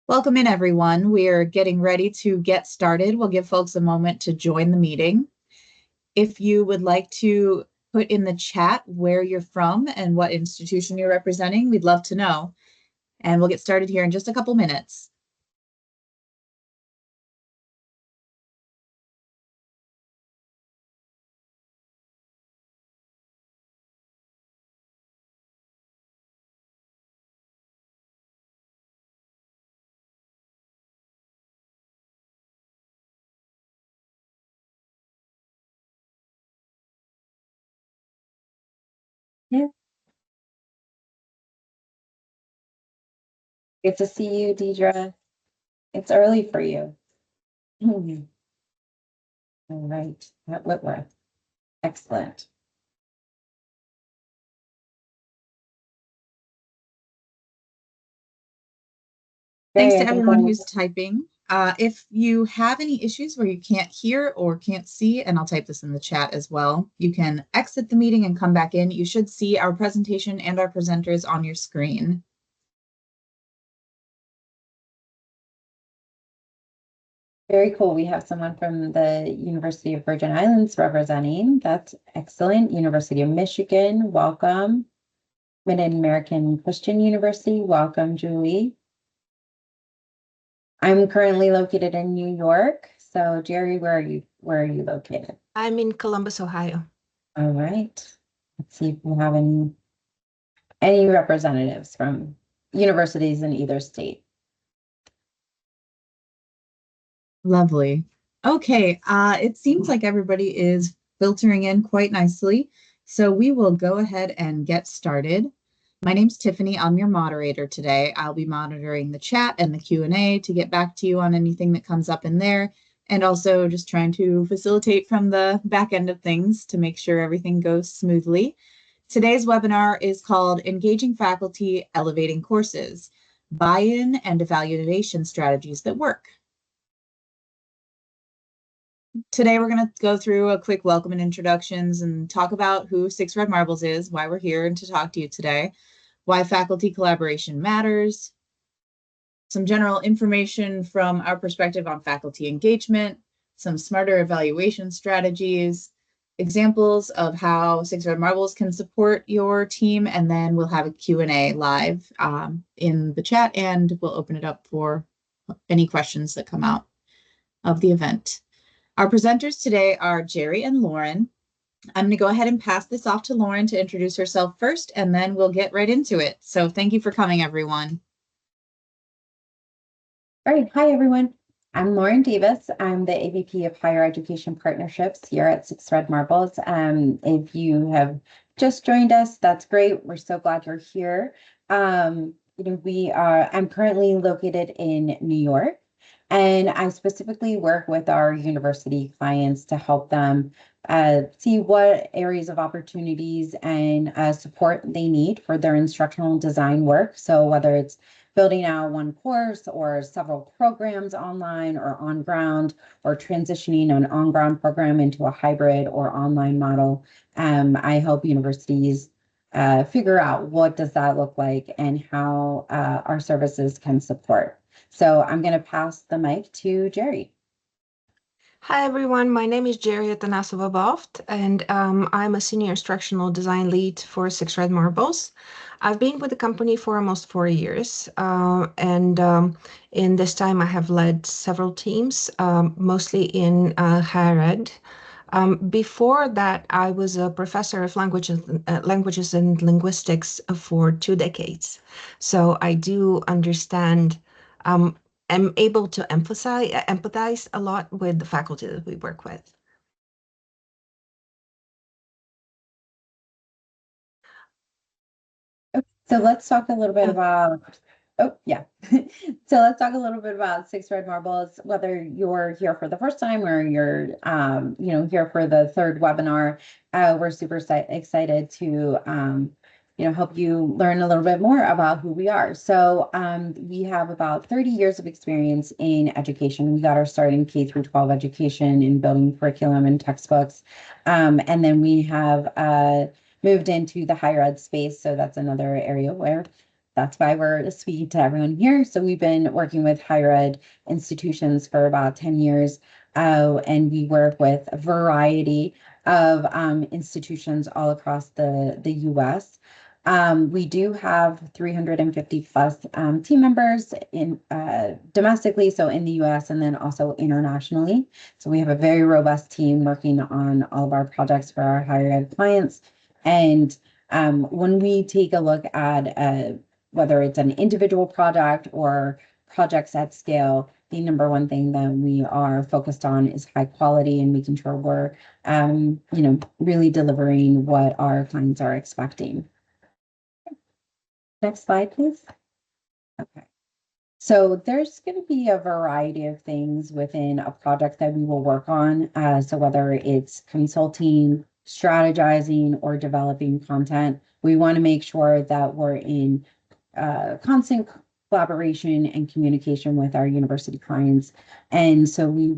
Welcome in, everyone. We are getting ready to get started. We'll give folks a moment to join the meeting. If you would like to put in the chat where you're from and what institution you're representing, we'd love to know. And we'll get started here in just a couple minutes. Yeah. Good to see you, Deidre. It's early for you. All right, at Whitworth. Excellent. Thanks Barry, to I think everyone who's typing. If you have any issues where you can't hear or can't see, and I'll type this in the chat as well, you can exit the meeting and come back in. You should see our presentation and our presenters on your screen. very cool. We have someone from the University of Virgin Islands representing. That's excellent. University of Michigan, welcome. Mid-American Christian University, welcome, Julie. I'm currently located in New York. So, Jerry, where are you located? I'm in Columbus, Ohio. All right. Let's see if we have any representatives from universities in either state. Lovely. Okay, it seems like everybody is filtering in quite nicely, so we will go ahead and get started. My name's Tiffany. I'm your moderator today. I'll be monitoring the chat and the Q&A to get back to you on anything that comes up in there, and also just trying to facilitate from the back end of things to make sure everything goes smoothly. Today's webinar is called Engaging Faculty, Elevating Courses, Buy-in and Evaluation Strategies That Work. Today, we're going to go through a quick welcome and introductions and talk about who Six Red Marbles is, why we're here and to talk to you today, why faculty collaboration matters, some general information from our perspective on faculty engagement, some smarter evaluation strategies, examples of how Six Red Marbles can support your team, and then we'll have a Q&A live in the chat, and we'll open it up for any questions that come out of the event. Our presenters today are Jerry and Lauren. I'm going to go ahead and pass this off to Lauren to introduce herself first, and then we'll get right into it. So thank you for coming, everyone. All right. Hi, everyone. I'm Lauren Davis. I'm the AVP of Higher Education Partnerships here at Six Red Marbles. If you have just joined us, that's great. We're so glad you're here. I'm currently located in New York, and I specifically work with our university clients to help them see what areas of opportunities and support they need for their instructional design work. So whether it's building out one course or several programs online or on ground, or transitioning an on-ground program into a hybrid or online model, I help universities figure out what does that look like and how our services can support. So I'm going to pass the mic to Jerry. Hi, everyone. My name is Jerry Atanasova-Boft, and I'm a senior instructional design lead for Six Red Marbles. I've been with the company for almost 4 years, and in this time I have led several teams, mostly in higher ed. Before that, I was a professor of languages and linguistics for 2 decades. So I do understand, I'm able to empathize a lot with the faculty that we work with. So let's talk a little bit about, so let's talk a little bit about Six Red Marbles, whether you're here for the first time or you're, here for the third webinar. We're super excited to, help you learn a little bit more about who we are. So we have about 30 years of experience in education. We got our start in K through 12 education in building curriculum and textbooks. And then we have moved into the higher ed space. So that's another area where that's why we're speaking to everyone here. So we've been working with higher ed institutions for about 10 years, and we work with a variety of institutions all across the US. We do have 350 plus team members in domestically, so in the US and then also internationally. So we have a very robust team working on all of our projects for our higher ed clients. And when we take a look at whether it's an individual project or projects at scale, the number one thing that we are focused on is high quality and making sure we're, really delivering what our clients are expecting. Next slide, please. Okay. So there's going to be a variety of things within a project that we will work on. So whether it's consulting, strategizing, or developing content, we want to make sure that we're in constant collaboration and communication with our university clients. And so we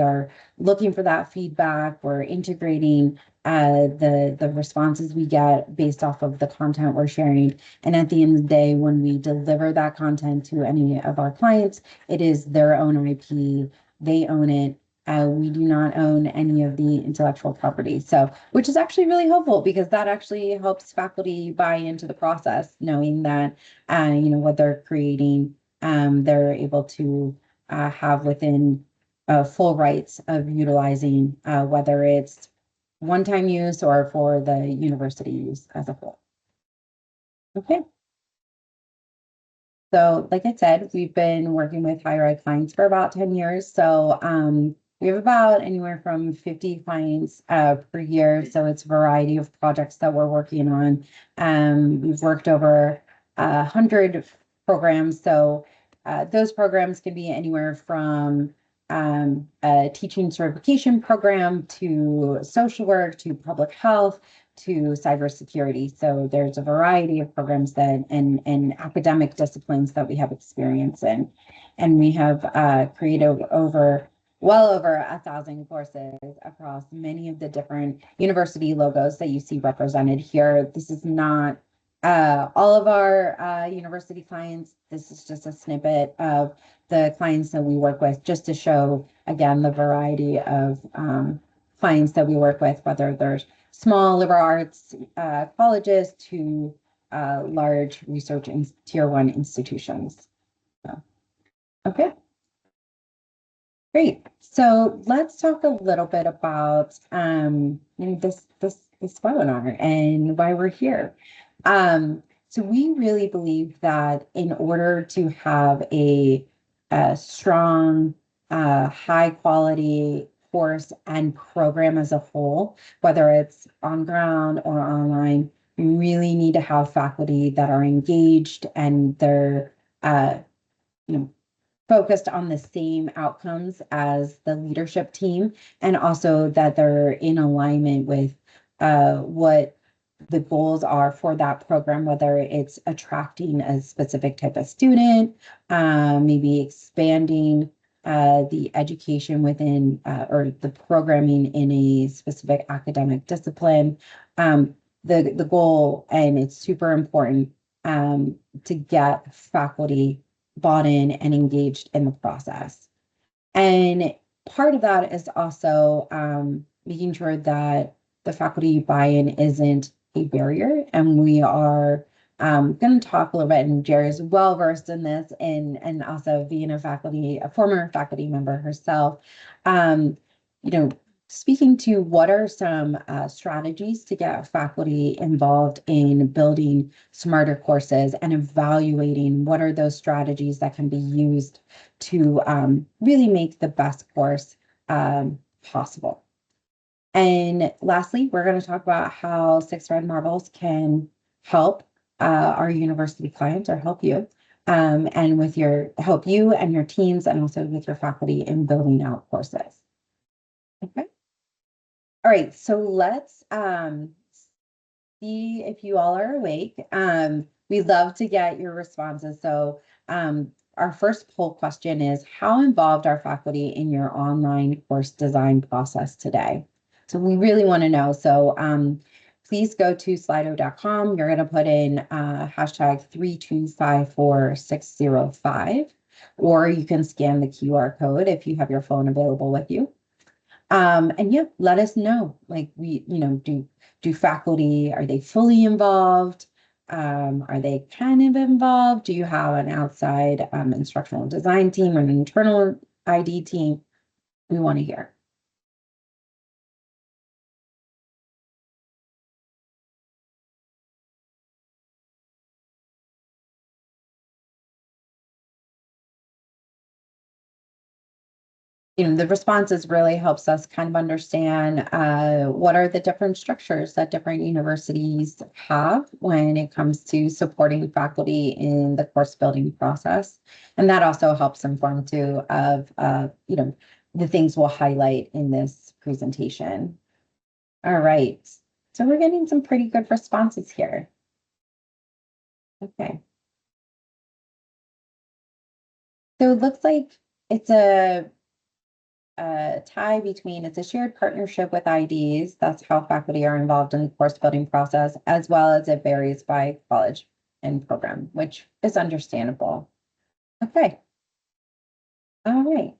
are looking for that feedback. We're integrating the responses we get based off of the content we're sharing. And at the end of the day, when we deliver that content to any of our clients, it is their own IP. They own it. We do not own any of the intellectual property. So, which is actually really helpful because that actually helps faculty buy into the process, knowing that, what they're creating, they're able to have within full rights of utilizing, whether it's one-time use or for the university use as a whole. Okay. So, like I said, we've been working with higher ed clients for about 10 years. So, we have about anywhere from 50 clients per year. So it's a variety of projects that we're working on. We've worked over 100 programs. So those programs can be anywhere from a teaching certification program to social work to public health to cybersecurity. So there's a variety of programs that and academic disciplines that we have experience in. And we have created well over 1,000 courses across many of the different university logos that you see represented here. This is not all of our university clients. This is just a snippet of the clients that we work with, just to show, again, the variety of clients that we work with, whether they're small liberal arts colleges to large research and tier 1 institutions. So, okay. Great. So let's talk a little bit about this webinar and why we're here. So we really believe that in order to have a strong, high quality course and program as a whole, whether it's on ground or online, we really need to have faculty that are engaged and they're focused on the same outcomes as the leadership team, and also that they're in alignment with what the goals are for that program, whether it's attracting a specific type of student, maybe expanding the education within or the programming in a specific academic discipline. The goal, and it's super important to get faculty bought in and engaged in the process. And part of that is also making sure that the faculty buy-in isn't a barrier. And we are going to talk a little bit, and Jerry is well versed in this, and also being a former faculty member herself, speaking to what are some strategies to get faculty involved in building smarter courses and evaluating what are those strategies that can be used to really make the best course possible. And lastly, we're going to talk about how Six Red Marbles can help our university clients, or help you, and help you and your teams, and also with your faculty in building out courses. Okay. All right, so let's see if you all are awake. We'd love to get your responses. So our first poll question is, how involved are faculty in your online course design process today? So we really want to know. So please go to slido.com. You're going to put in hashtag 3254605, or you can scan the QR code if you have your phone available with you. And yeah, let us know, like do faculty, are they fully involved? Are they kind of involved? Do you have an outside instructional design team or an internal ID team? We want to hear. The responses really helps us kind of understand what are the different structures that different universities have when it comes to supporting faculty in the course building process. And that also helps inform too of, the things we'll highlight in this presentation. All right, so we're getting some pretty good responses here. Okay. So it looks like it's a tie between it's a shared partnership with IDs. That's how faculty are involved in the course building process, as well as it varies by college and program, which is understandable. Okay. All right.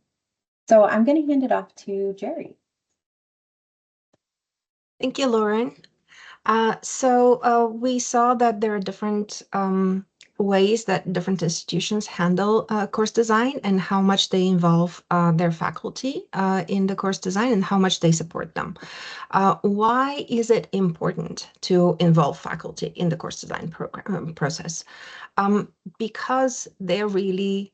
So I'm going to hand it off to Jerry. Thank you, Lauren. So we saw that there are different ways that different institutions handle course design and how much they involve their faculty in the course design and how much they support them. Why is it important to involve faculty in the course design process? Because they're really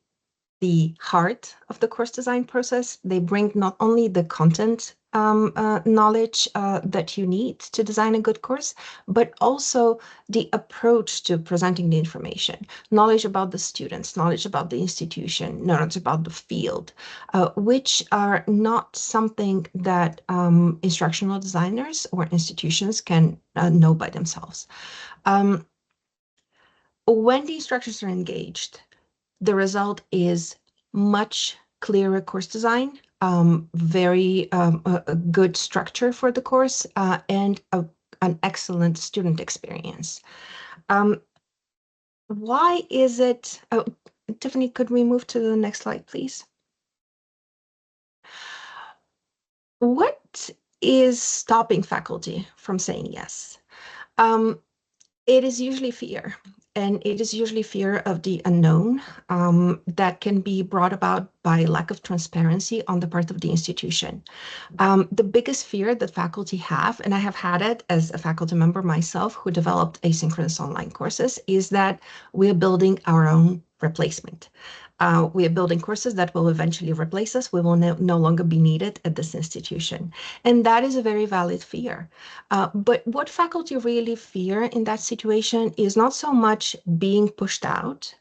the heart of the course design process. They bring not only the content knowledge that you need to design a good course, but also the approach to presenting the information, knowledge about the students, knowledge about the institution, knowledge about the field, which are not something that instructional designers or institutions can know by themselves. When the instructors are engaged, the result is much clearer course design, very a good structure for the course, and an excellent student experience. Why is it? Oh, Tiffany, could we move to the next slide, please? What is stopping faculty from saying yes? It is usually fear, and it is usually fear of the unknown that can be brought about by lack of transparency on the part of the institution. The biggest fear that faculty have, and I have had it as a faculty member myself who developed asynchronous online courses, is that we are building our own replacement. We are building courses that will eventually replace us. We will no longer be needed at this institution. And that is a very valid fear. But what faculty really fear in that situation is not so much being pushed out,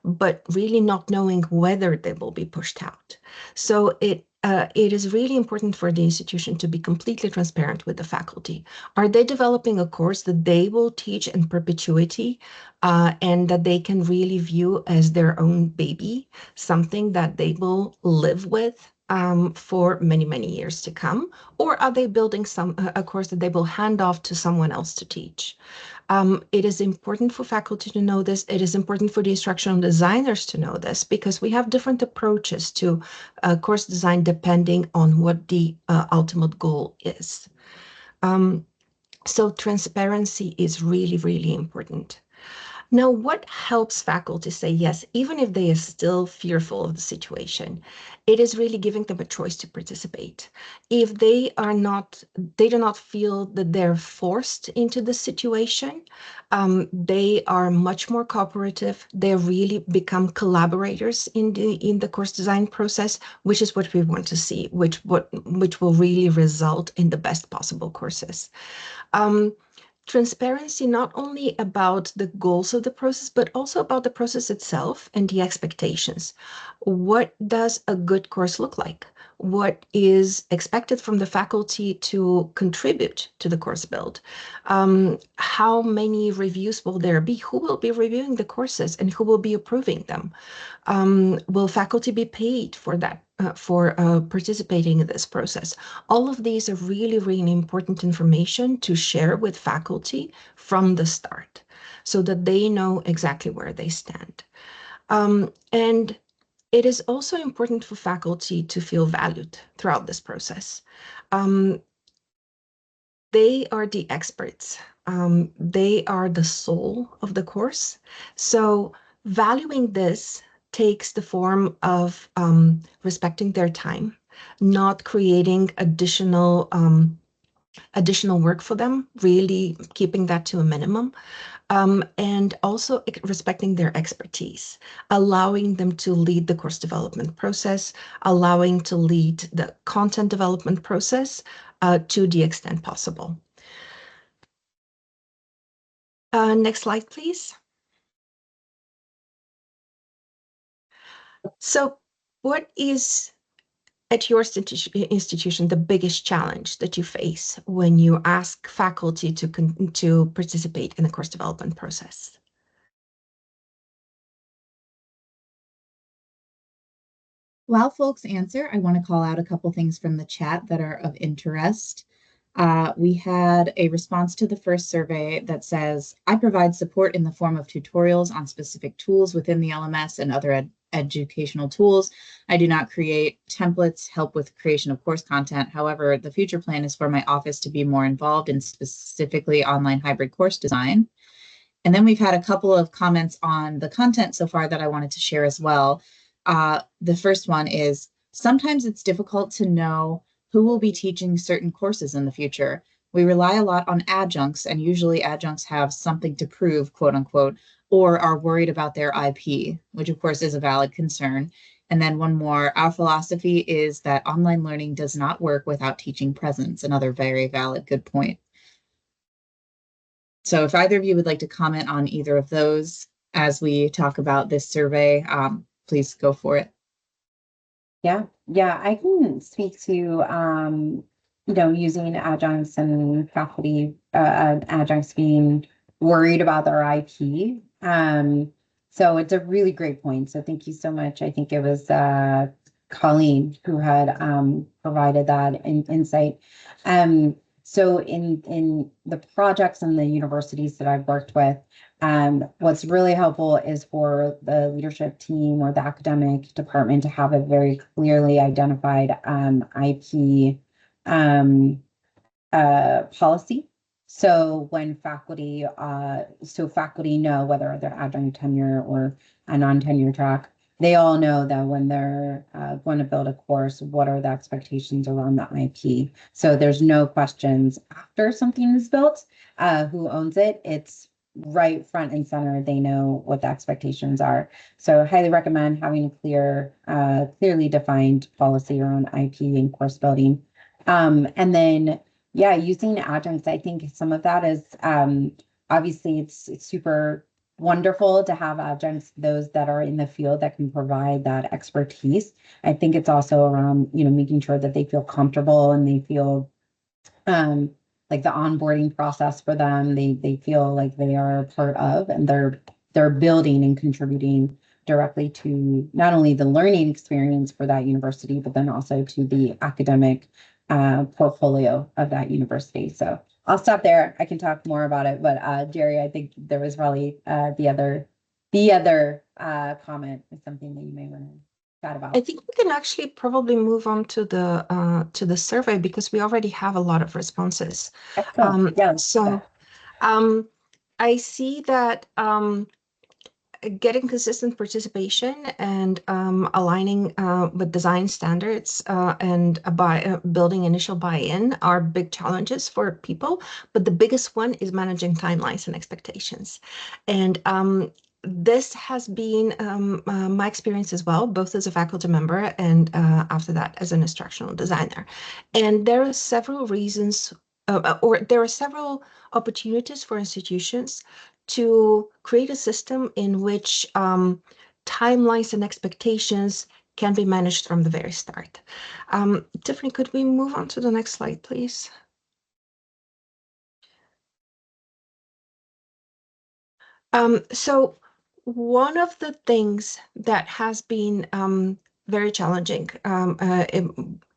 but really not knowing whether they will be pushed out. So it is really important for the institution to be completely transparent with the faculty. Are they developing a course that they will teach in perpetuity and that they can really view as their own baby, something that they will live with for many, many years to come? Or are they building a course that they will hand off to someone else to teach? It is important for faculty to know this. It is important for the instructional designers to know this because we have different approaches to course design depending on what the ultimate goal is. So transparency is really, really important. Now, what helps faculty say yes, even if they are still fearful of the situation? It is really giving them a choice to participate. If they do not feel that they're forced into the situation, they are much more cooperative. They really become collaborators in the course design process, which is what we want to see, which will really result in the best possible courses. Transparency not only about the goals of the process, but also about the process itself and the expectations. What does a good course look like? what is expected from the faculty to contribute to the course build. How many reviews will there be? Who will be reviewing the courses and who will be approving them? Will faculty be paid for that, for participating in this process? All of these are really, really important information to share with faculty from the start so that they know exactly where they stand. And it is also important for faculty to feel valued throughout this process. They are the experts. They are the soul of the course. So valuing this takes the form of respecting their time, not creating additional work for them, really keeping that to a minimum, and also respecting their expertise, allowing them to lead the course development process, allowing to lead the content development process to the extent possible. Next slide, please. So what is, at your institution, the biggest challenge that you face when you ask faculty to participate in the course development process? While folks answer, I want to call out a couple things from the chat that are of interest. We had a response to the first survey that says, I provide support in the form of tutorials on specific tools within the LMS and other educational tools. I do not create templates, help with creation of course content. However, the future plan is for my office to be more involved in specifically online hybrid course design. And then we've had a couple of comments on the content so far that I wanted to share as well. The first one is, sometimes it's difficult to know who will be teaching certain courses in the future. We rely a lot on adjuncts, and usually adjuncts have something to prove, quote unquote, or are worried about their IP, which of course is a valid concern. And then one more, our philosophy is that online learning does not work without teaching presence, another very valid, good point. So if either of you would like to comment on either of those as we talk about this survey, please go for it. Yeah, I can speak to using adjuncts and faculty, adjuncts being worried about their IP. So it's a really great point. So thank you so much. I think it was Colleen who had provided that insight. So in the projects and the universities that I've worked with, what's really helpful is for the leadership team or the academic department to have a very clearly identified IP policy. So when faculty know whether they're adjunct tenure or a non-tenure track, they all know that when they're going to build a course, what are the expectations around the IP? So there's no questions after something is built, who owns it. It's right front and center. They know what the expectations are. So I highly recommend having a clearly defined policy around IP and course building. And then, yeah, using adjuncts, I think some of that is obviously it's super wonderful to have adjuncts, those that are in the field that can provide that expertise. I think it's also around, making sure that they feel comfortable and they feel like the onboarding process for them, they feel like they are a part of, and they're building and contributing directly to not only the learning experience for that university, but then also to the academic portfolio of that university. So I'll stop there. I can talk more about it, but Jerry, I think there was probably the other comment is something that you may want to chat about. I think we can actually probably move on to the survey because we already have a lot of responses. Excellent. Yeah. So I see that getting consistent participation and aligning with design standards and building initial buy-in are big challenges for people, but the biggest one is managing timelines and expectations. And this has been my experience as well, both as a faculty member and after that as an instructional designer. And there are several reasons, or there are several opportunities for institutions to create a system in which timelines and expectations can be managed from the very start. Tiffany, could we move on to the next slide, please? So one of the things that has been very challenging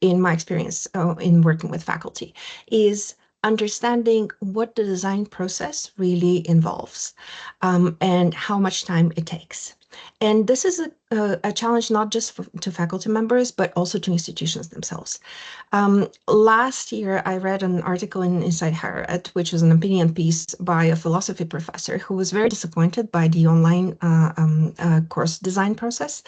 in my experience in working with faculty is understanding what the design process really involves and how much time it takes. And this is a challenge not just to faculty members, but also to institutions themselves. Last year, I read an article in Inside Higher Ed, which was an opinion piece by a philosophy professor who was very disappointed by the online course design process,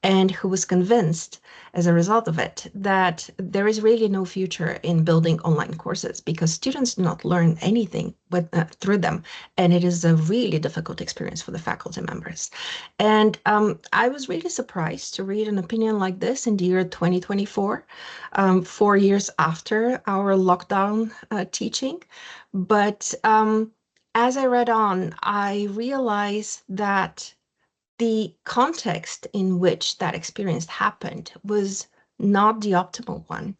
and who was convinced, as a result of it, that there is really no future in building online courses because students do not learn anything through them, and it is a really difficult experience for the faculty members. And I was really surprised to read an opinion like this in the year 2024. 4 years after our lockdown teaching. But as I read on, I realized that the context in which that experience happened was not the optimal one,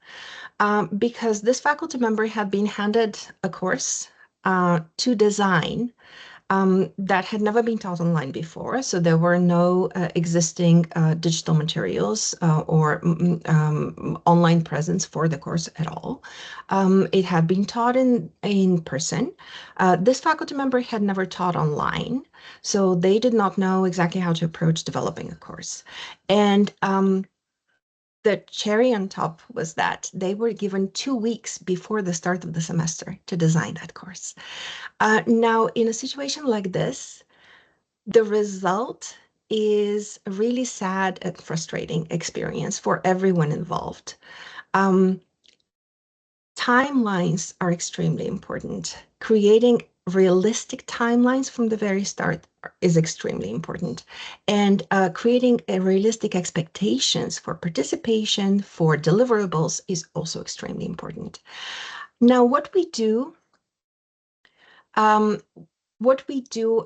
because this faculty member had been handed a course to design that had never been taught online before. So there were no existing digital materials or online presence for the course at all. It had been taught in person. This faculty member had never taught online, so they did not know exactly how to approach developing a course. And the cherry on top was that they were given 2 weeks before the start of the semester to design that course. Now, in a situation like this, the result is a really sad and frustrating experience for everyone involved. Timelines are extremely important. Creating realistic timelines from the very start is extremely important. And creating realistic expectations for participation, for deliverables is also extremely important. Now, what we do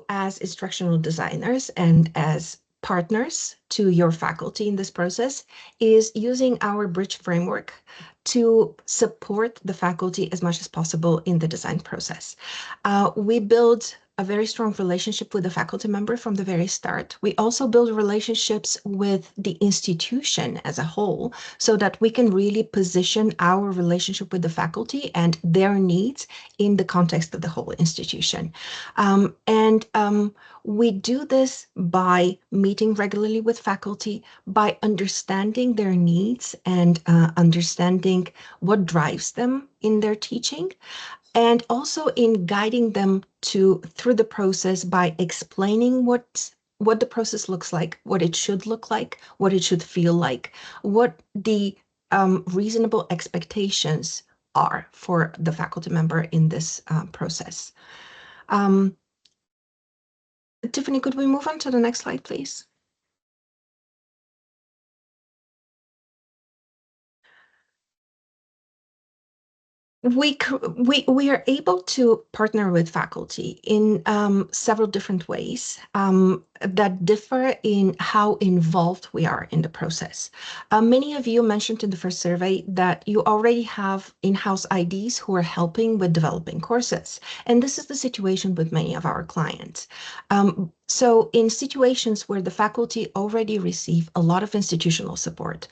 as instructional designers and as partners to your faculty in this process is using our bridge framework to support the faculty as much as possible in the design process. We build a very strong relationship with the faculty member from the very start. We also build relationships with the institution as a whole so that we can really position our relationship with the faculty and their needs in the context of the whole institution. We do this by meeting regularly with faculty, by understanding their needs and understanding what drives them in their teaching, and also in guiding them through the process by explaining what the process looks like, what it should look like, what it should feel like, what the reasonable expectations are for the faculty member in this process. Tiffany, could we move on to the next slide, please? We are able to partner with faculty in several different ways that differ in how involved we are in the process. Many of you mentioned in the first survey that you already have in-house IDs who are helping with developing courses. And this is the situation with many of our clients. So in situations where the faculty already receive a lot of institutional support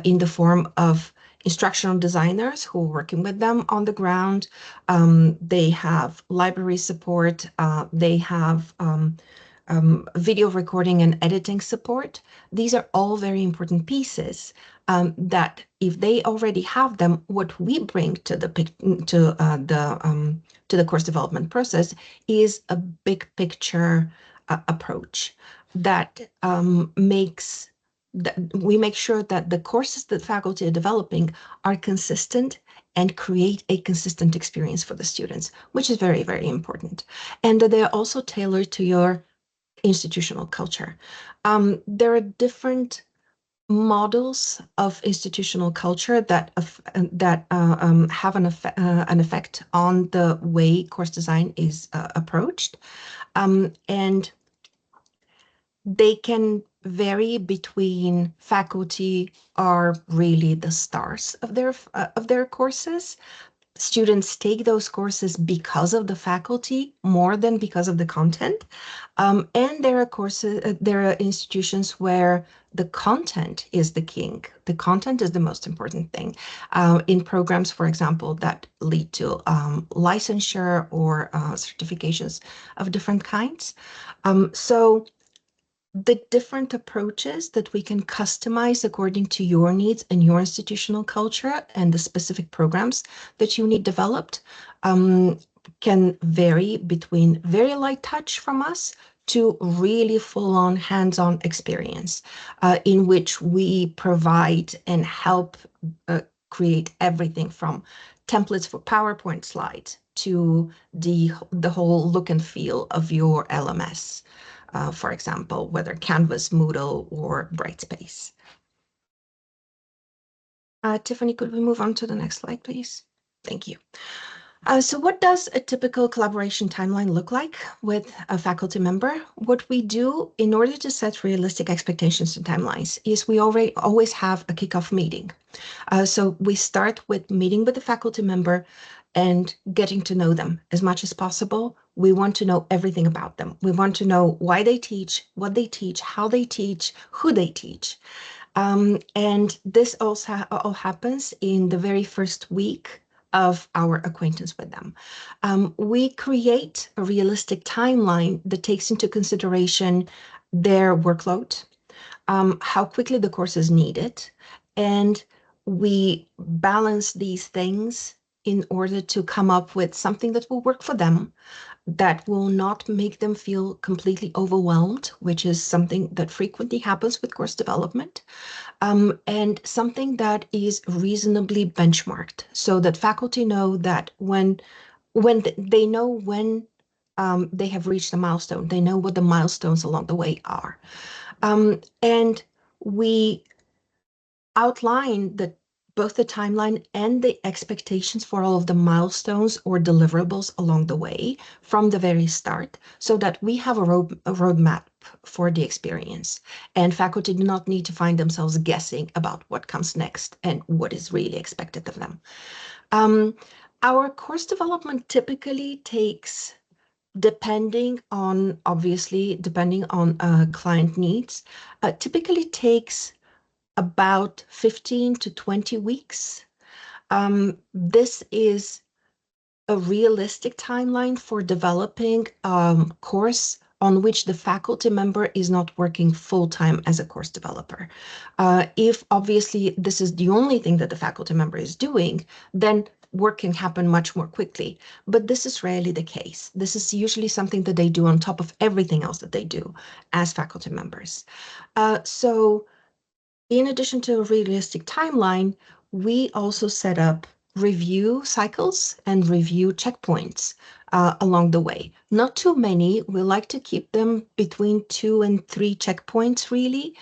in the form of instructional designers who are working with them on the ground. They have library support. They have video recording and editing support. These are all very important pieces that if they already have them, what we bring to the course development process is a big picture approach that we make sure that the courses that faculty are developing are consistent and create a consistent experience for the students, which is very, very important. And that they're also tailored to your institutional culture. There are different models of institutional culture that have an effect on the way course design is approached. And they can vary between faculty are really the stars of their courses. Students take those courses because of the faculty more than because of the content. And there are courses, there are institutions where the content is the king. The content is the most important thing. In programs, for example, that lead to licensure or certifications of different kinds. So the different approaches that we can customize according to your needs and your institutional culture and the specific programs that you need developed can vary between very light touch from us to really full-on hands-on experience in which we provide and help create everything from templates for PowerPoint slides to the whole look and feel of your LMS. For example, whether Canvas, Moodle, or Brightspace. Tiffany, could we move on to the next slide, please? Thank you. So what does a typical collaboration timeline look like with a faculty member? What we do in order to set realistic expectations and timelines is we always have a kickoff meeting. So we start with meeting with the faculty member and getting to know them as much as possible. We want to know everything about them. We want to know why they teach, what they teach, how they teach, who they teach. And this also all happens in the very first week of our acquaintance with them. We create a realistic timeline that takes into consideration their workload, how quickly the course is needed, and we balance these things in order to come up with something that will work for them, that will not make them feel completely overwhelmed, which is something that frequently happens with course development, and something that is reasonably benchmarked so that faculty know that when they know when they have reached a milestone, they know what the milestones along the way are. And we outline both the timeline and the expectations for all of the milestones or deliverables along the way from the very start, so that we have a roadmap for the experience, and faculty do not need to find themselves guessing about what comes next and what is really expected of them. Our course development typically takes, depending on client needs, typically takes about 15 to 20 weeks. This is a realistic timeline for developing a course on which the faculty member is not working full-time as a course developer. If obviously this is the only thing that the faculty member is doing, then work can happen much more quickly. But this is rarely the case. This is usually something that they do on top of everything else that they do as faculty members. So in addition to a realistic timeline, we also set up review cycles and review checkpoints along the way. Not too many. We like to keep them between 2 and 3 checkpoints, really,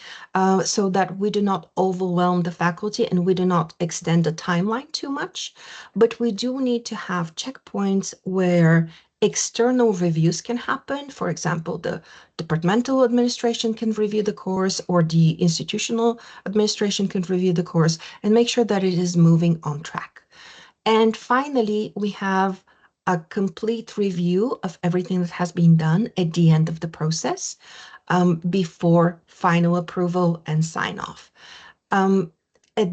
so that we do not overwhelm the faculty and we do not extend the timeline too much. But we do need to have checkpoints where external reviews can happen. For example, the departmental administration can review the course, or the institutional administration can review the course and make sure that it is moving on track. And finally, we have a complete review of everything that has been done at the end of the process before final approval and sign off. In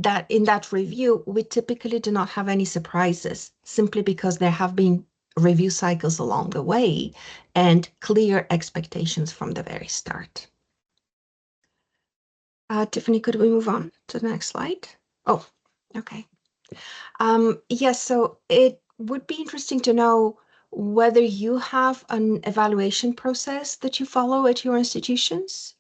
that review, we typically do not have any surprises, simply because there have been review cycles along the way and clear expectations from the very start. Tiffany, could we move on to the next slide? Oh, okay. Yes, so it would be interesting to know whether you have an evaluation process that you follow at your institutions.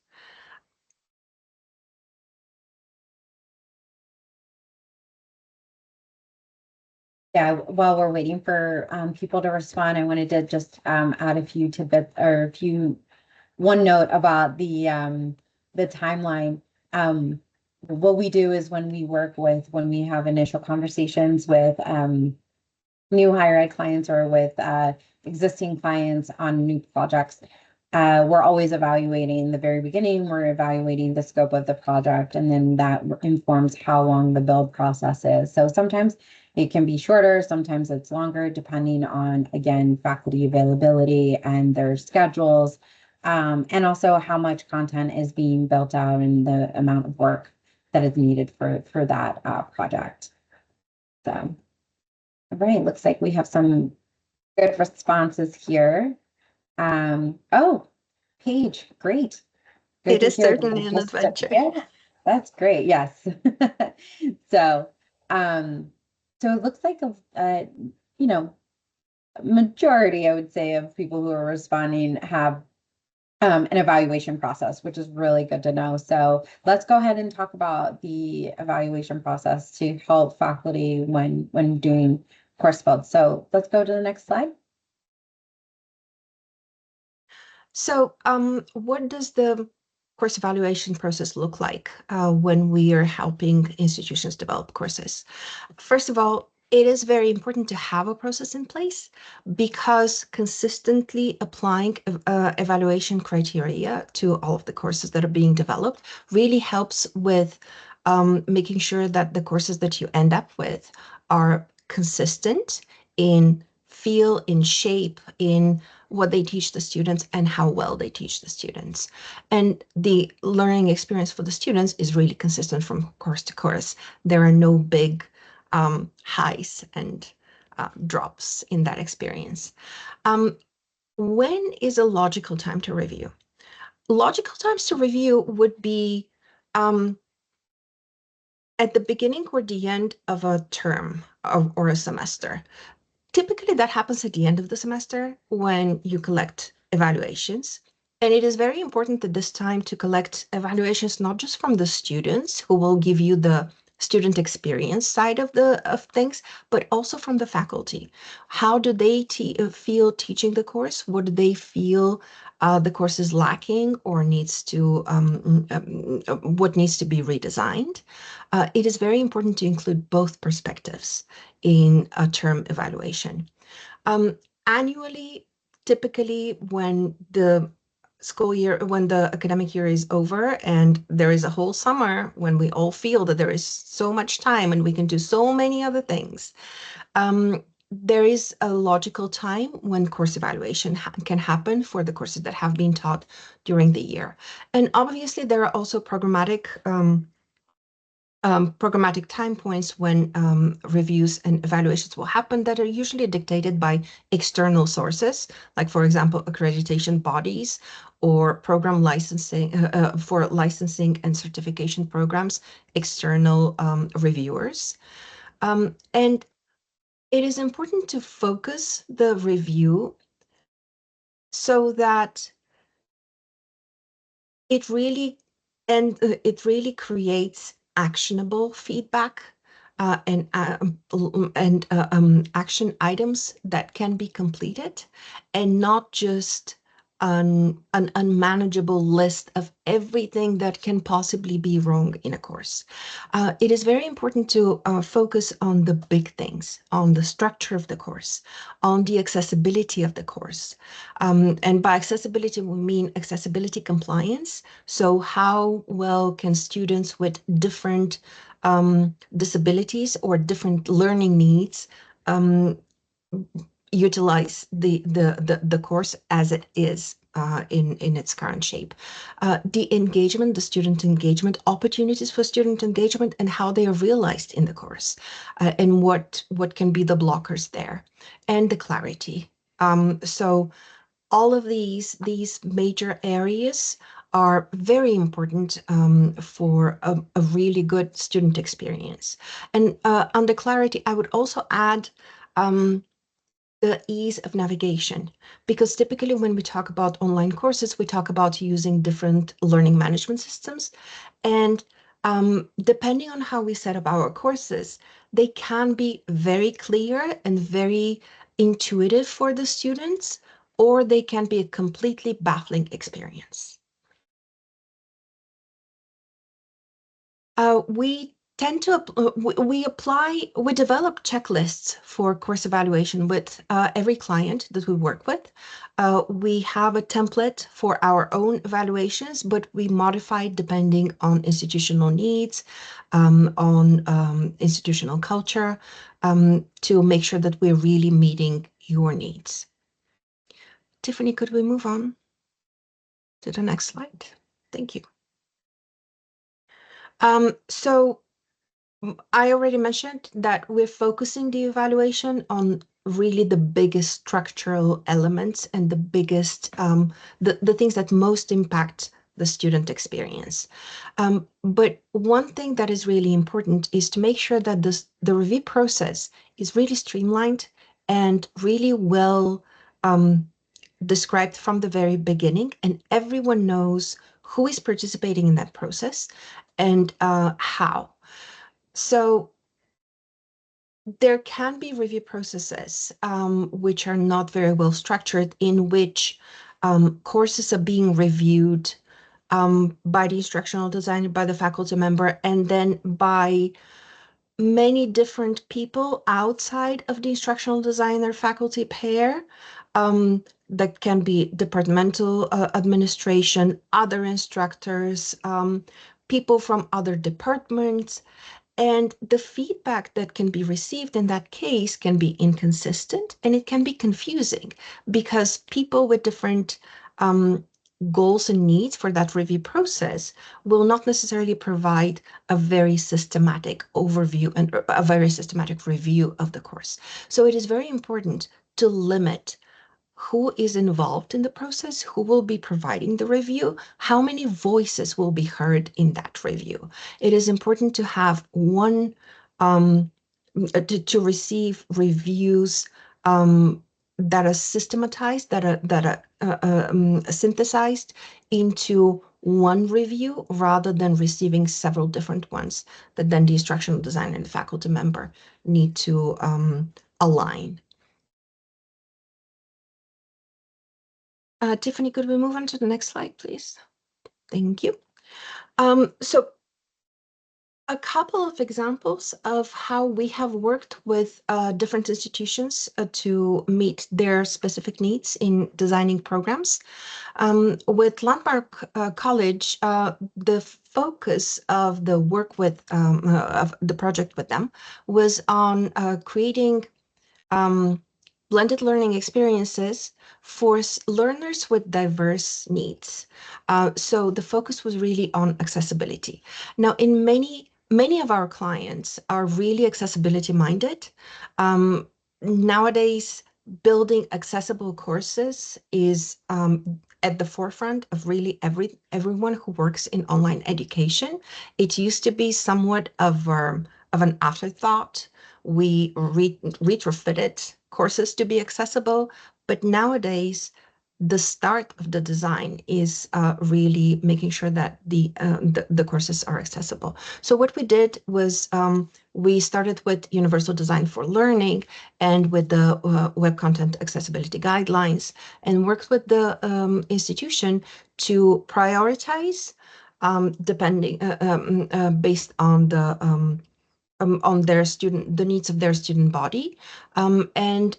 Yeah, while we're waiting for people to respond, I wanted to just add a few tidbits or one note about the timeline. What we do is when we have initial conversations with new higher ed clients or with existing clients on new projects, we're always evaluating the very beginning, we're evaluating the scope of the project, and then that informs how long the build process is. So sometimes it can be shorter, sometimes it's longer, depending on, again, faculty availability and their schedules, and also how much content is being built out and the amount of work that is needed for that project. So, all right, looks like we have some good responses here. Oh, Paige, great. Good It to is hear that. certainly an adventure. Yeah, that's great. Yes. So, so it looks like you know, majority, I would say, of people who are responding have an evaluation process, which is really good to know. So let's go ahead and talk about the evaluation process to help faculty when doing course build. So let's go to the next slide. So, what does the course evaluation process look like when we are helping institutions develop courses? First of all, it is very important to have a process in place because consistently applying evaluation criteria to all of the courses that are being developed really helps with making sure that the courses that you end up with are consistent in feel, in shape, in what they teach the students and how well they teach the students. And the learning experience for the students is really consistent from course to course. There are no big highs and drops in that experience. When is a logical time to review? Logical times to review would be at the beginning or the end of a term or a semester. Typically, that happens at the end of the semester when you collect evaluations. And it is very important at this time to collect evaluations not just from the students who will give you the student experience side of things, but also from the faculty. How do they feel teaching the course? What do they feel the course is lacking or needs to what needs to be redesigned? It is very important to include both perspectives in a term evaluation. Annually, typically when the when the academic year is over and there is a whole summer when we all feel that there is so much time and we can do so many other things, there is a logical time when course evaluation can happen for the courses that have been taught during the year. And obviously there are also programmatic time points when reviews and evaluations will happen that are usually dictated by external sources, like, for example, accreditation bodies or program licensing for licensing and certification programs, external reviewers. And it is important to focus the review so that it really it really creates actionable feedback and action items that can be completed, and not just an unmanageable list of everything that can possibly be wrong in a course. It is very important to focus on the big things, on the structure of the course, on the accessibility of the course. And by accessibility, we mean accessibility compliance. So how well can students with different disabilities or different learning needs utilize the course as it is in its current shape. The engagement, the student engagement, opportunities for student engagement, and how they are realized in the course, and what can be the blockers there, and the clarity. So all of these major areas are very important for a really good student experience. And under clarity, I would also add the ease of navigation, because typically when we talk about online courses, we talk about using different learning management systems. And depending on how we set up our courses, they can be very clear and very intuitive for the students, or they can be a completely baffling experience. We tend to we develop checklists for course evaluation with every client that we work with. We have a template for our own evaluations, but we modify depending on institutional needs, on institutional culture, to make sure that we're really meeting your needs. Tiffany, could we move on to the next slide? Thank you. So I already mentioned that we're focusing the evaluation on really the biggest structural elements and the biggest, the things that most impact the student experience. But one thing that is really important is to make sure that the review process is really streamlined and really well described from the very beginning, and everyone knows who is participating in that process and how. So there can be review processes which are not very well structured, in which courses are being reviewed by the instructional designer, by the faculty member, and then by many different people outside of the instructional designer faculty pair. That can be departmental administration, other instructors, people from other departments. And the feedback that can be received in that case can be inconsistent, and it can be confusing because people with different goals and needs for that review process will not necessarily provide a very systematic overview and a very systematic review of the course. So it is very important to limit who is involved in the process, who will be providing the review, how many voices will be heard in that review. It is important to have one, to receive reviews that are systematized, that are synthesized into one review, rather than receiving several different ones that then the instructional designer and the faculty member need to align. Tiffany, could we move on to the next slide, please? Thank you. So a couple of examples of how we have worked with different institutions to meet their specific needs in designing programs. With Landmark College, the focus of the work with of the project with them was on creating blended learning experiences for learners with diverse needs. So the focus was really on accessibility. Now, in many of our clients are really accessibility minded. Nowadays, building accessible courses is at the forefront of really everyone who works in online education. It used to be somewhat of an afterthought. We retrofitted courses to be accessible, but nowadays the start of the design is really making sure that the courses are accessible. So what we did was we started with Universal Design for Learning and with the Web Content Accessibility Guidelines, and worked with the institution to prioritize depending based on the on the needs of their student body, and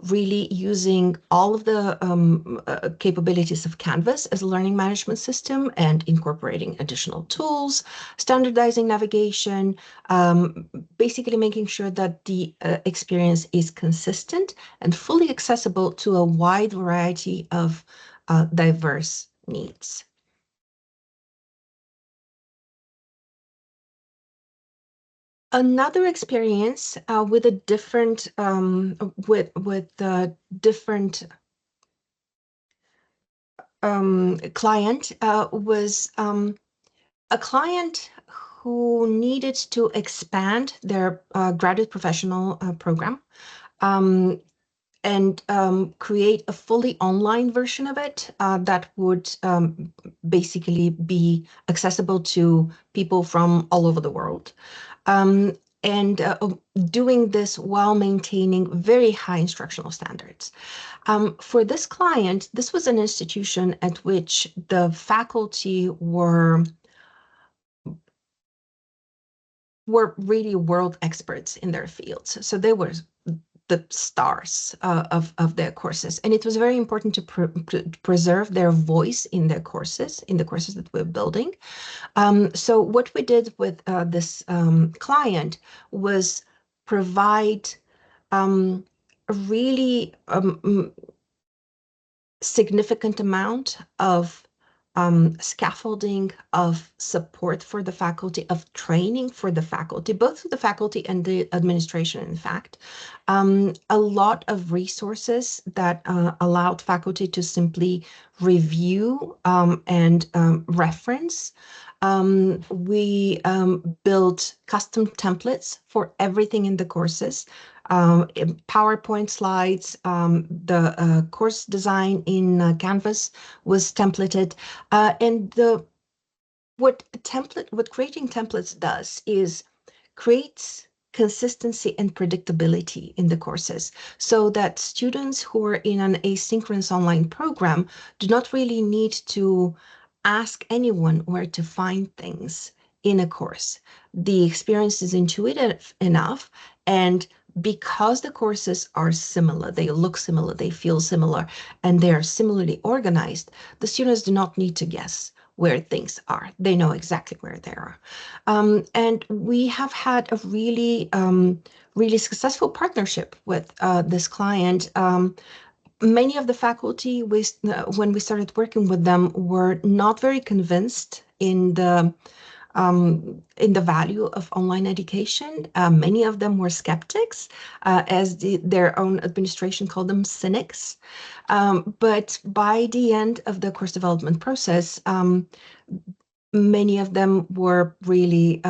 really using all of the capabilities of Canvas as a learning management system, and incorporating additional tools, standardizing navigation, basically making sure that the experience is consistent and fully accessible to a wide variety of diverse needs. Another experience with a different different client was a client who needed to expand their graduate professional program, and create a fully online version of it that would basically be accessible to people from all over the world. And doing this while maintaining very high instructional standards. For this client, this was an institution at which the faculty were were really world experts in their fields. So they were the stars of their courses. And it was very important to preserve their voice in their courses, in the courses that we're building. So what we did with this client was provide a really significant amount of scaffolding, of support for the faculty, of training for the faculty, both the faculty and the administration, in fact. A lot of resources that allowed faculty to simply review and reference. We built custom templates for everything in the courses. PowerPoint slides, the course design in Canvas was templated, and what creating templates does is creates consistency and predictability in the courses, so that students who are in an asynchronous online program do not really need to ask anyone where to find things in a course. The experience is intuitive enough, and because the courses are similar, they look similar, they feel similar, and they are similarly organized, the students do not need to guess where things are. They know exactly where they are. And we have had a really successful partnership with this client. Many of the faculty, when we started working with them, were not very convinced in the value of online education. Many of them were skeptics, as their own administration called them cynics. But by the end of the course development process, many of them were really,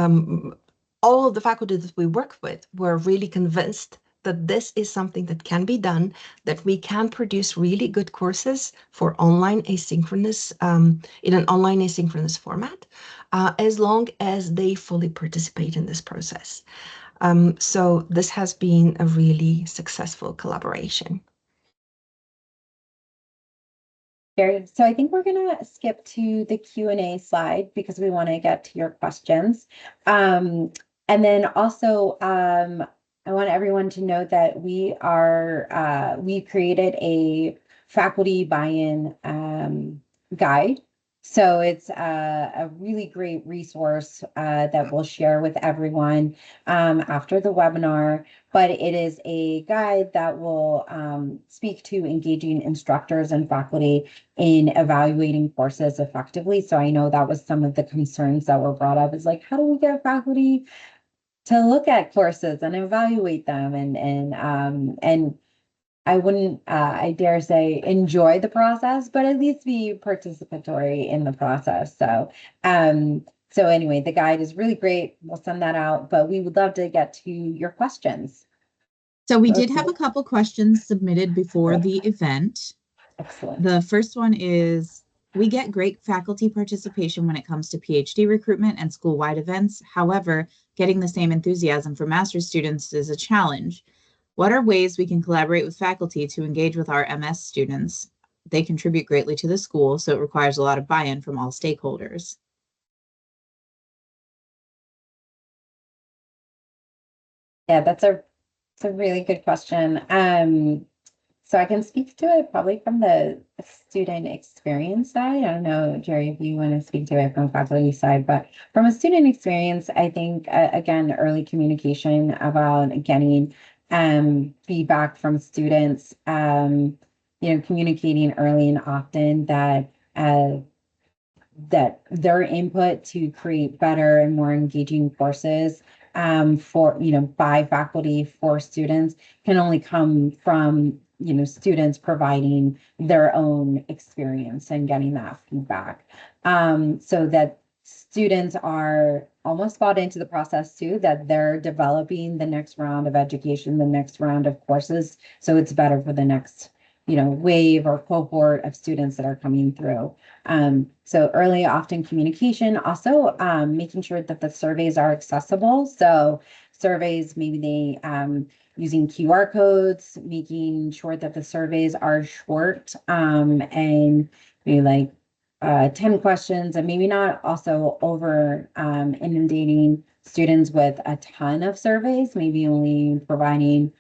all of the faculty that we work with were really convinced that this is something that can be done, that we can produce really good courses for online asynchronous, in an online asynchronous format, as long as they fully participate in this process. So this has been a really successful collaboration. So I think we're going to skip to the Q&A slide because we want to get to your questions. And then also, I want everyone to know that we created a faculty buy-in guide. So it's a really great resource that we'll share with everyone after the webinar. But it is a guide that will speak to engaging instructors and faculty in evaluating courses effectively. So I know that was some of the concerns that were brought up, is like, how do we get faculty to look at courses and evaluate them, and I wouldn't, I dare say, enjoy the process, but at least be participatory in the process. So, so anyway, the guide is really great. We'll send that out, but we would love to get to your questions. So we did have a couple questions submitted before the event. Excellent. The first one is, we get great faculty participation when it comes to PhD recruitment and school-wide events. However, getting the same enthusiasm for master's students is a challenge. What are ways we can collaborate with faculty to engage with our MS students? They contribute greatly to the school, so it requires a lot of buy-in from all stakeholders. Yeah, that's a really good question. So I can speak to it probably from the student experience side. I don't know, Jerry, if you want to speak to it from the faculty side, but from a student experience, I think, again, early communication about getting feedback from students, communicating early and often that their input to create better and more engaging courses by faculty for students can only come from students providing their own experience and getting that feedback, so that students are almost bought into the process too, that they're developing the next round of education, the next round of courses, so it's better for the next wave or cohort of students that are coming through. So early, often communication, also making sure that the surveys are accessible. So surveys, maybe they using QR codes, making sure that the surveys are short and maybe like 10 questions, and maybe not also over inundating students with a ton of surveys, maybe only providing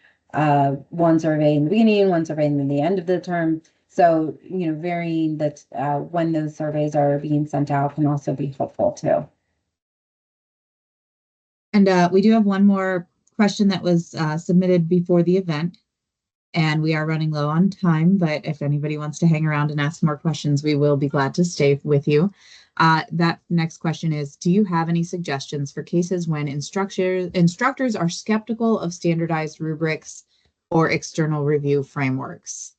one survey in the beginning, one survey in the end of the term. So, varying that when those surveys are being sent out can also be helpful too. And we do have one more question that was submitted before the event, and we are running low on time, but if anybody wants to hang around and ask more questions, we will be glad to stay with you. That next question is, do you have any suggestions for cases when instructors are skeptical of standardized rubrics or external review frameworks?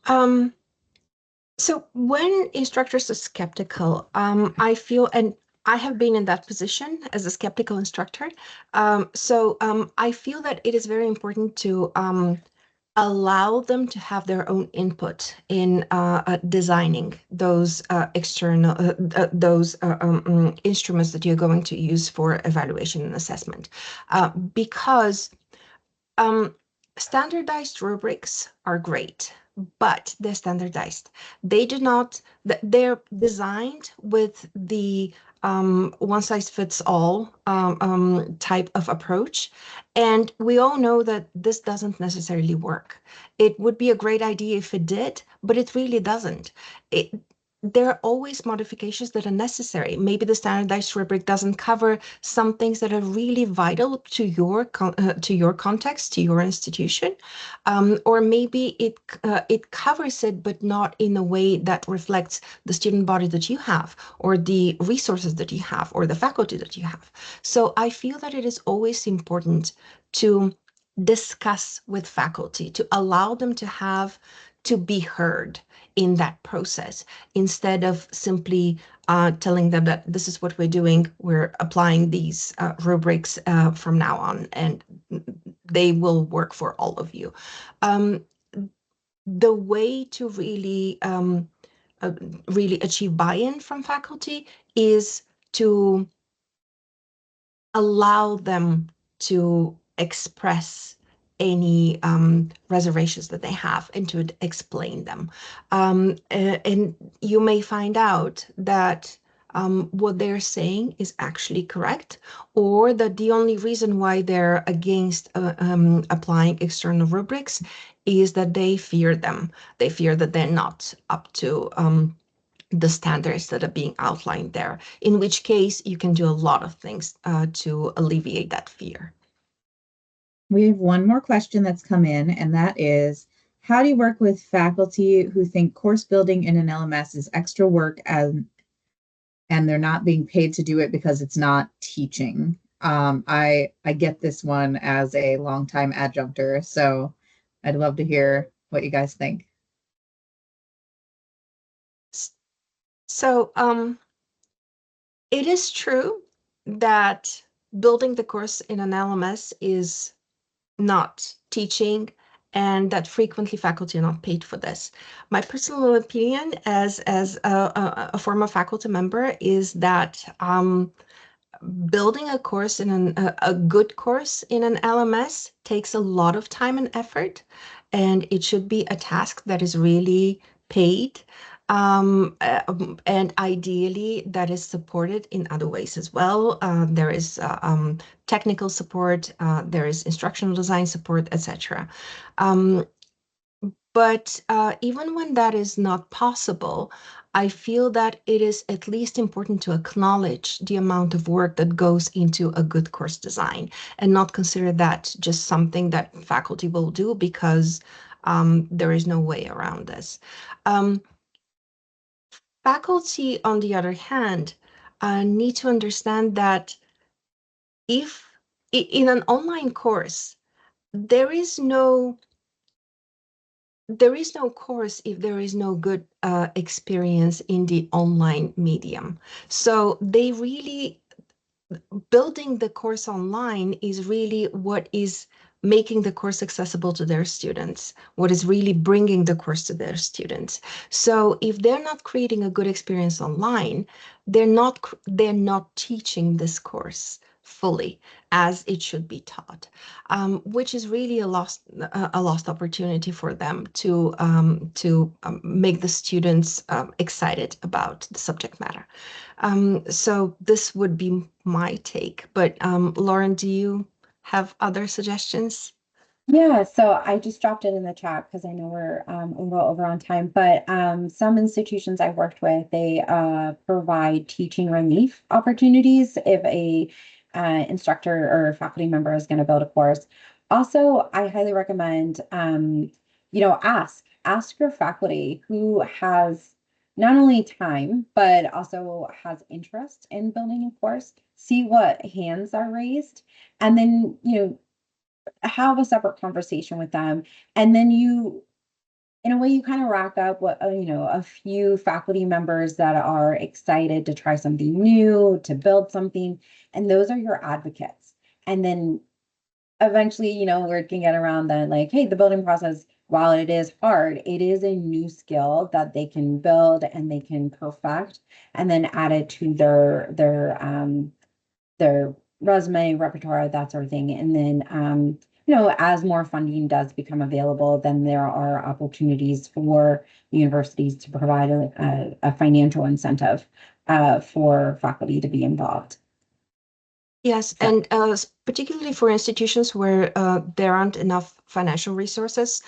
So when instructors are skeptical, I feel, and I have been in that position as a skeptical instructor. I feel that it is very important to allow them to have their own input in designing those external instruments that you're going to use for evaluation and assessment, because standardized rubrics are great, but they're standardized. They're designed with the one size fits all type of approach. And we all know that this doesn't necessarily work. It would be a great idea if it did, but it really doesn't. There are always modifications that are necessary. Maybe the standardized rubric doesn't cover some things that are really vital to your context, to your institution, or maybe it covers it, but not in a way that reflects the student body that you have, or the resources that you have, or the faculty that you have. So I feel that it is always important to discuss with faculty, to allow them to be heard in that process, instead of simply telling them that this is what we're doing, we're applying these rubrics from now on, and they will work for all of you. The way to really achieve buy-in from faculty is to allow them to express any reservations that they have and to explain them. And you may find out that what they're saying is actually correct, or that the only reason why they're against applying external rubrics is that they fear them. They fear that they're not up to the standards that are being outlined there, in which case you can do a lot of things to alleviate that fear. We have one more question that's come in, and that is, how do you work with faculty who think course building in an LMS is extra work and they're not being paid to do it because it's not teaching? I get this one as a longtime adjunctor, so I'd love to hear what you guys think. So it is true that building the course in an LMS is not teaching, and that frequently faculty are not paid for this. My personal opinion as a former faculty member is that building a course in a good course in an LMS takes a lot of time and effort, and it should be a task that is really paid. And ideally that is supported in other ways as well. There is technical support, there is instructional design support, etc. But even when that is not possible, I feel that it is at least important to acknowledge the amount of work that goes into a good course design, and not consider that just something that faculty will do because there is no way around this. Faculty, on the other hand, need to understand that if in an online course, there is no course if there is no good experience in the online medium. So they really, building the course online is really what is making the course accessible to their students, what is really bringing the course to their students. So if they're not creating a good experience online, they're not teaching this course fully as it should be taught, which is really a lost opportunity for them to make the students excited about the subject matter. So this would be my take. But Lauren, do you have other suggestions? Yeah, so I just dropped it in the chat because I know we're a little over on time, but some institutions I've worked with, they provide teaching relief opportunities if a instructor or faculty member is going to build a course. Also, I highly recommend, ask your faculty who has not only time, but also has interest in building a course, see what hands are raised, and then, have a separate conversation with them. And then in a way, you kind of rack up what, a few faculty members that are excited to try something new, to build something. And those are your advocates. And then eventually, we can get around that, like, hey, the building process, while it is hard, it is a new skill that they can build and they can perfect and then add it to their resume, repertoire, that sort of thing. And then, as more funding does become available, then there are opportunities for universities to provide a financial incentive for faculty to be involved. Yes, So. and particularly for institutions where there aren't enough financial resources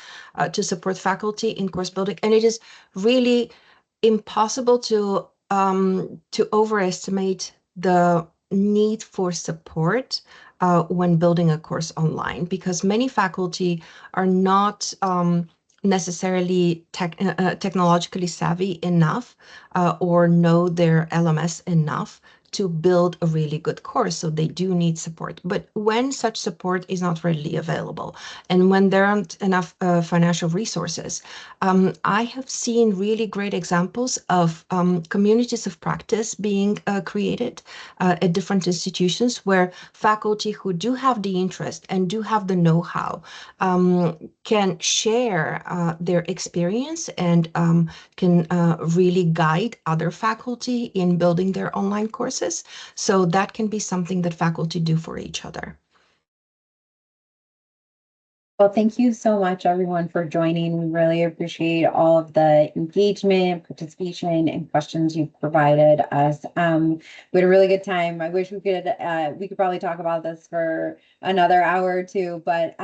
to support faculty in course building, and it is really impossible to overestimate the need for support when building a course online, because many faculty are not necessarily technologically savvy enough or know their LMS enough to build a really good course. So they do need support. But when such support is not readily available, and when there aren't enough financial resources, I have seen really great examples of communities of practice being created at different institutions, where faculty who do have the interest and do have the know-how can share their experience and can really guide other faculty in building their online courses. So that can be something that faculty do for each other. Well, thank you so much, everyone, for joining. We really appreciate all of the engagement, participation, and questions you've provided us. We had a really good time. I wish we could probably talk about this for another hour or two, but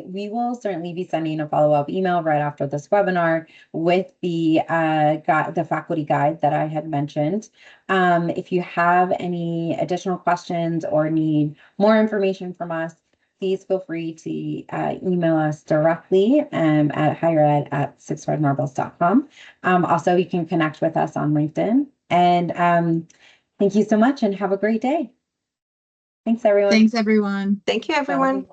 we will certainly be sending a follow-up email right after this webinar with the faculty guide that I had mentioned. If you have any additional questions or need more information from us, please feel free to email us directly at highered@sixredmarbles.com. Also, you can connect with us on LinkedIn. And thank you so much and have a great day. Thanks, everyone. Thanks, everyone. Thank you, everyone.